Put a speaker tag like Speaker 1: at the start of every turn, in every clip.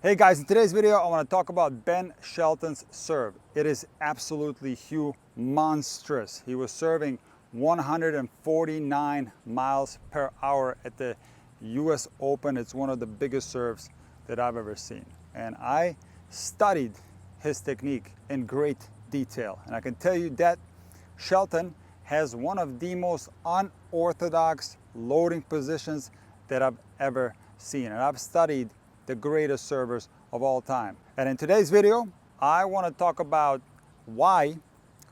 Speaker 1: Hey guys, in today's video I want to talk about Ben Shelton's serve. It is absolutely monstrous. He was serving 149 miles per hour at the US Open. It's one of the biggest serves that I've ever seen. And I studied his technique in great detail. And I can tell you that Shelton has one of the most unorthodox loading positions that I've ever seen. And I've studied the greatest servers of all time. And in today's video, I want to talk about why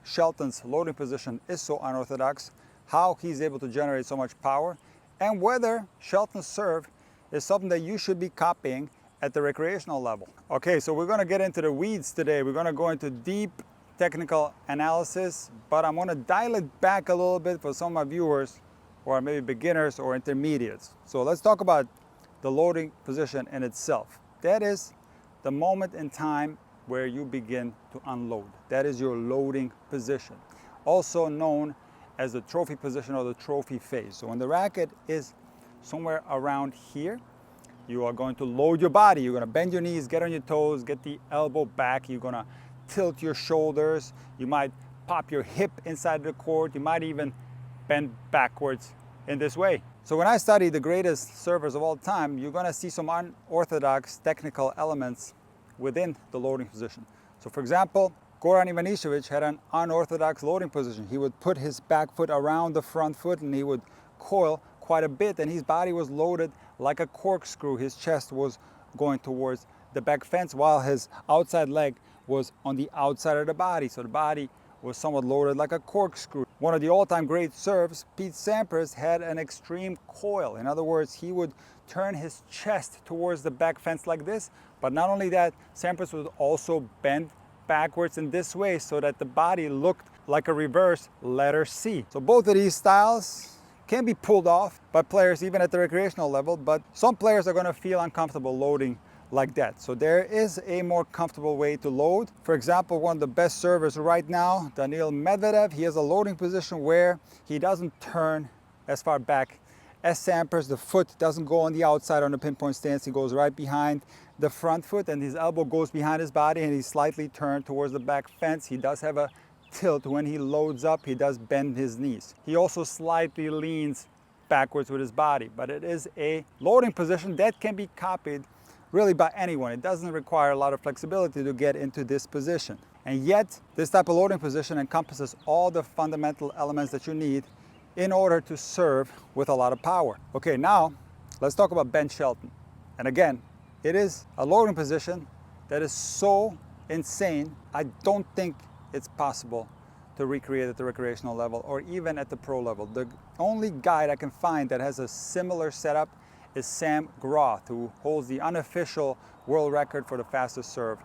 Speaker 1: Shelton's loading position is so unorthodox, how he's able to generate so much power, and whether Shelton's serve is something that you should be copying at the recreational level. Okay, so we're going to get into the weeds today. We're going to go into deep technical analysis, but I'm going to dial it back a little bit for some of my viewers who are maybe beginners or intermediates. So let's talk about the loading position in itself. That is the moment in time where you begin to unload. That is your loading position, also known as the trophy position or the trophy phase. So when the racket is somewhere around here, you are going to load your body. You're going to bend your knees, get on your toes, get the elbow back. You're going to tilt your shoulders. You might pop your hip inside the court. You might even bend backwards in this way. So when I study the greatest servers of all time, you're going to see some unorthodox technical elements within the loading position. So for example, Goran Ivanišević had an unorthodox loading position. He would put his back foot around the front foot and he would coil quite a bit, and his body was loaded like a corkscrew. His chest was going towards the back fence while his outside leg was on the outside of the body. So the body was somewhat loaded like a corkscrew. One of the all-time great serves, Pete Sampras, had an extreme coil. In other words, he would turn his chest towards the back fence like this, but not only that, Sampras would also bend backwards in this way so that the body looked like a reverse letter C. So both of these styles can be pulled off by players even at the recreational level, but some players are going to feel uncomfortable loading like that. So there is a more comfortable way to load. For example, one of the best servers right now, Daniil Medvedev, he has a loading position where he doesn't turn as far back as Sampras. The foot doesn't go on the outside on the pinpoint stance. He goes right behind the front foot and his elbow goes behind his body and he's slightly turned towards the back fence. He does have a tilt. When he loads up, he does bend his knees. He also slightly leans backwards with his body, but it is a loading position that can be copied really by anyone. It doesn't require a lot of flexibility to get into this position. And yet, this type of loading position encompasses all the fundamental elements that you need in order to serve with a lot of power. Okay, now let's talk about Ben Shelton. And again, it is a loading position that is so insane, I don't think it's possible to recreate at the recreational level or even at the pro level. The only guy I can find that has a similar setup is Sam Groth, who holds the unofficial world record for the fastest serve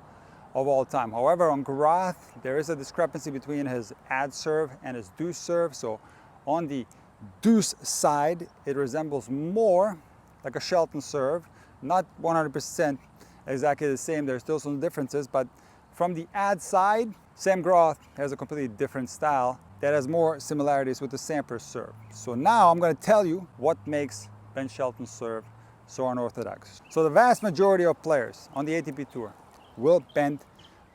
Speaker 1: of all time. However, on Groth, there is a discrepancy between his ad serve and his deuce serve. So on the deuce side, it resembles more like a Shelton serve, not 100% exactly the same. There's still some differences, but from the ad side, Sam Groth has a completely different style that has more similarities with the Sampras serve. So now I'm going to tell you what makes Ben Shelton's serve so unorthodox. So the vast majority of players on the ATP Tour will bend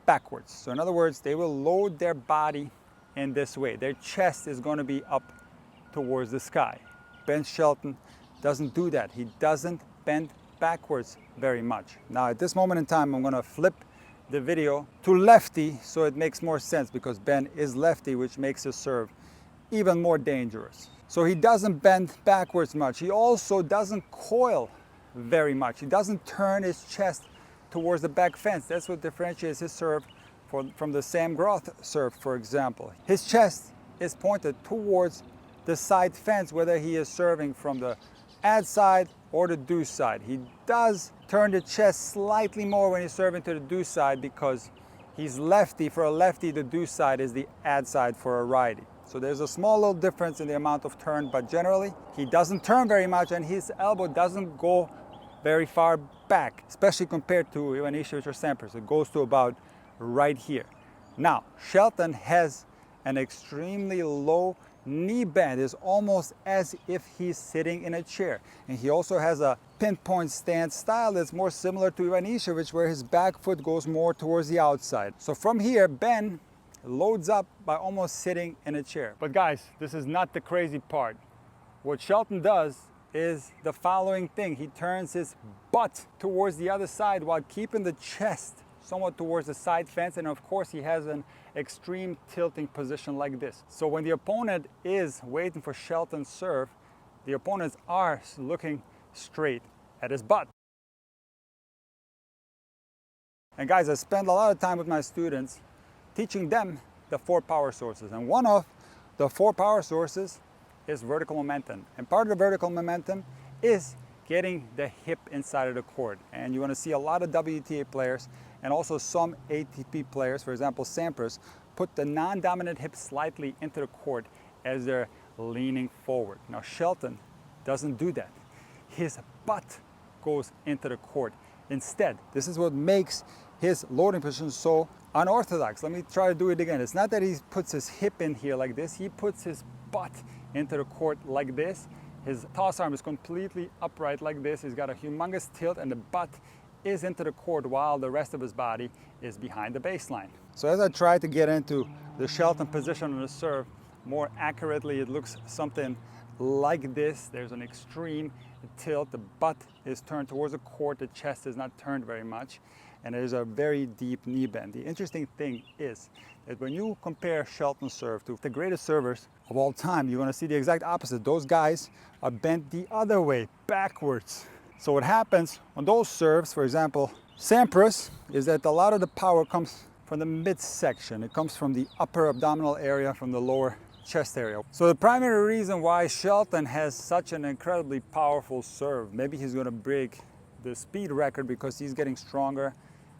Speaker 1: backwards. So in other words, they will load their body in this way. Their chest is going to be up towards the sky. Ben Shelton doesn't do that. He doesn't bend backwards very much. Now at this moment in time, I'm going to flip the video to lefty so it makes more sense, because Ben is lefty, which makes his serve even more dangerous. So he doesn't bend backwards much. He also doesn't coil very much. He doesn't turn his chest towards the back fence. That's what differentiates his serve from the Sam Groth serve, for example. His chest is pointed towards the side fence, whether he is serving from the ad side or the deuce side. He does turn the chest slightly more when he's serving to the deuce side because he's lefty. For a lefty, the deuce side is the ad side for a righty. So there's a small little difference in the amount of turn, but generally he doesn't turn very much and his elbow doesn't go very far back, especially compared to Ivanišević or Sampras. It goes to about right here. Now, Shelton has an extremely low knee bend is almost as if he's sitting in a chair. And he also has a pinpoint stance style that's more similar to Ivanišević, where his back foot goes more towards the outside. So from here, Ben loads up by almost sitting in a chair. But guys, this is not the crazy part. What Shelton does is the following thing. He turns his butt towards the other side while keeping the chest somewhat towards the side fence, and of course he has an extreme tilting position like this. So when the opponent is waiting for Shelton's serve, the opponents are looking straight at his butt. And guys, I spend a lot of time with my students teaching them the 4 power sources, and one of the 4 power sources is vertical momentum. And part of the vertical momentum is getting the hip inside of the court. And you're going to see a lot of WTA players and also some ATP players, for example Sampras, put the non-dominant hip slightly into the court as they're leaning forward. Now Shelton doesn't do that. His butt goes into the court instead. This is what makes his loading position so unorthodox. Let me try to do it again. It's not that he puts his hip in here like this. He puts his butt into the court like this. His toss arm is completely upright like this. He's got a humongous tilt and the butt is into the court while the rest of his body is behind the baseline. So as I try to get into the Shelton position on the serve more accurately, it looks something like this. There's an extreme tilt. The butt is turned towards the court. The chest is not turned very much. And there's a very deep knee bend. The interesting thing is that when you compare Shelton's serve to the greatest servers of all time, you're going to see the exact opposite. Those guys are bent the other way, backwards. So what happens on those serves, for example, Sampras, is that a lot of the power comes from the midsection. It comes from the upper abdominal area, from the lower chest area. So the primary reason why Shelton has such an incredibly powerful serve, maybe he's going to break the speed record because he's getting stronger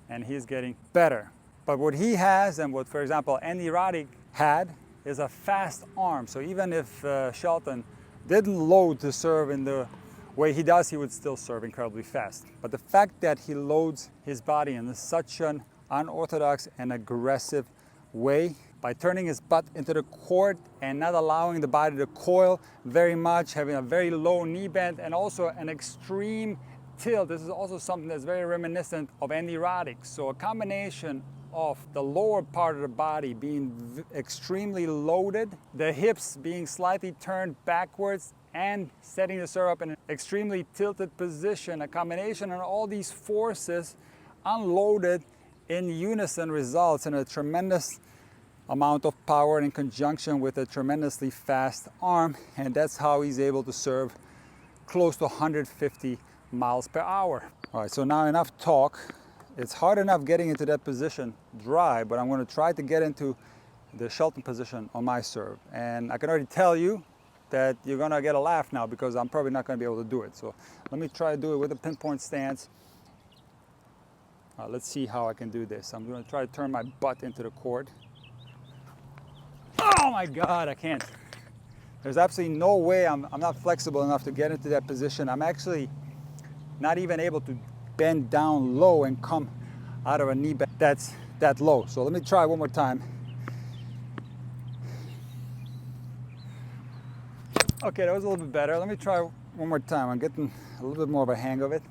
Speaker 1: and he's getting better. But what he has, and what, for example, Andy Roddick had, is a fast arm. So even if Shelton didn't load to serve in the way he does, he would still serve incredibly fast. But the fact that he loads his body in such an unorthodox and aggressive way, by turning his butt into the court and not allowing the body to coil very much, having a very low knee bend, and also an extreme tilt. This is also something that's very reminiscent of Andy Roddick. So a combination of the lower part of the body being extremely loaded, the hips being slightly turned backwards, and setting the serve up in an extremely tilted position, a combination of all these forces unloaded in unison results in a tremendous amount of power in conjunction with a tremendously fast arm, and that's how he's able to serve close to 150 miles per hour. All right, so now enough talk. It's hard enough getting into that position dry, but I'm going to try to get into the Shelton position on my serve. And I can already tell you that you're going to get a laugh now because I'm probably not going to be able to do it. So let me try to do it with a pinpoint stance. Let's see how I can do this. I'm going to try to turn my butt into the court. Oh my God, I can't. There's absolutely no way I'm not flexible enough to get into that position. I'm actually not even able to bend down low and come out of a knee bend that's that low. So let me try one more time. Okay, that was a little bit better. Let me try one more time. I'm getting a little bit more of a hang of it.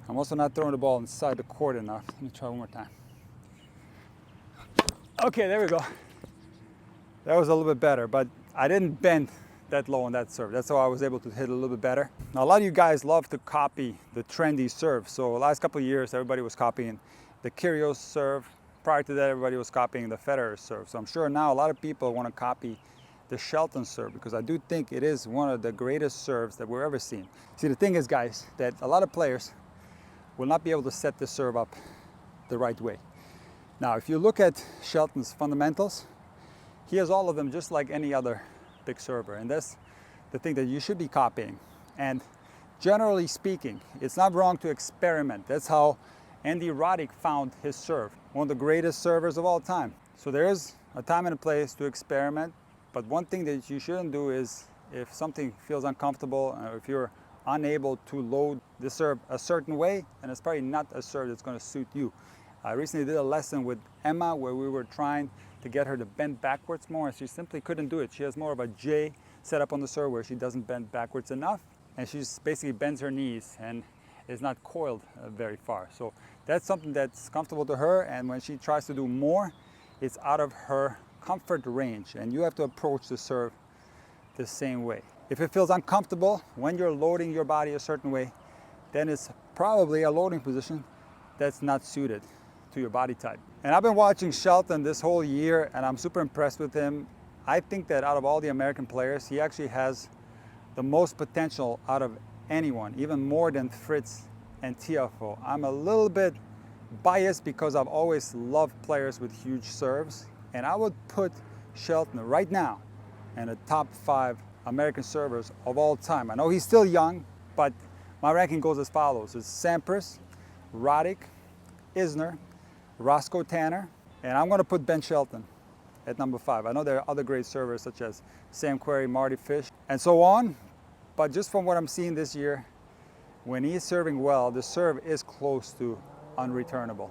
Speaker 1: I'm also not throwing the ball inside the court enough. Let me try one more time. Okay, there we go. That was a little bit better, but I didn't bend that low on that serve. That's how I was able to hit a little bit better. Now, a lot of you guys love to copy the trendy serve. So the last couple of years, everybody was copying the Kyrgios serve. Prior to that, everybody was copying the Federer serve. So I'm sure now a lot of people want to copy the Shelton serve because I do think it is one of the greatest serves that we've ever seen. See, the thing is, guys, that a lot of players will not be able to set the serve up the right way. Now, if you look at Shelton's fundamentals, he has all of them just like any other big server, and that's the thing that you should be copying. And generally speaking, it's not wrong to experiment. That's how Andy Roddick found his serve, one of the greatest servers of all time. So there is a time and a place to experiment, but one thing that you shouldn't do is, if something feels uncomfortable, or if you're unable to load the serve a certain way, and it's probably not a serve that's going to suit you. I recently did a lesson with Emma where we were trying to get her to bend backwards more, and she simply couldn't do it. She has more of a J set up on the serve where she doesn't bend backwards enough, and she basically bends her knees and is not coiled very far. So that's something that's comfortable to her, and when she tries to do more, it's out of her comfort range, and you have to approach the serve the same way. If it feels uncomfortable when you're loading your body a certain way, then it's probably a loading position that's not suited to your body type. And I've been watching Shelton this whole year, and I'm super impressed with him. I think that out of all the American players, he actually has the most potential out of anyone, even more than Fritz and Tiafoe. I'm a little bit biased because I've always loved players with huge serves, and I would put Shelton right now in the top 5 American servers of all time. I know he's still young, but my ranking goes as follows. It's Sampras, Roddick, Isner, Roscoe Tanner, and I'm going to put Ben Shelton at number 5. I know there are other great servers such as Sam Querrey, Marty Fish, and so on, but just from what I'm seeing this year, when he's serving well, the serve is close to unreturnable.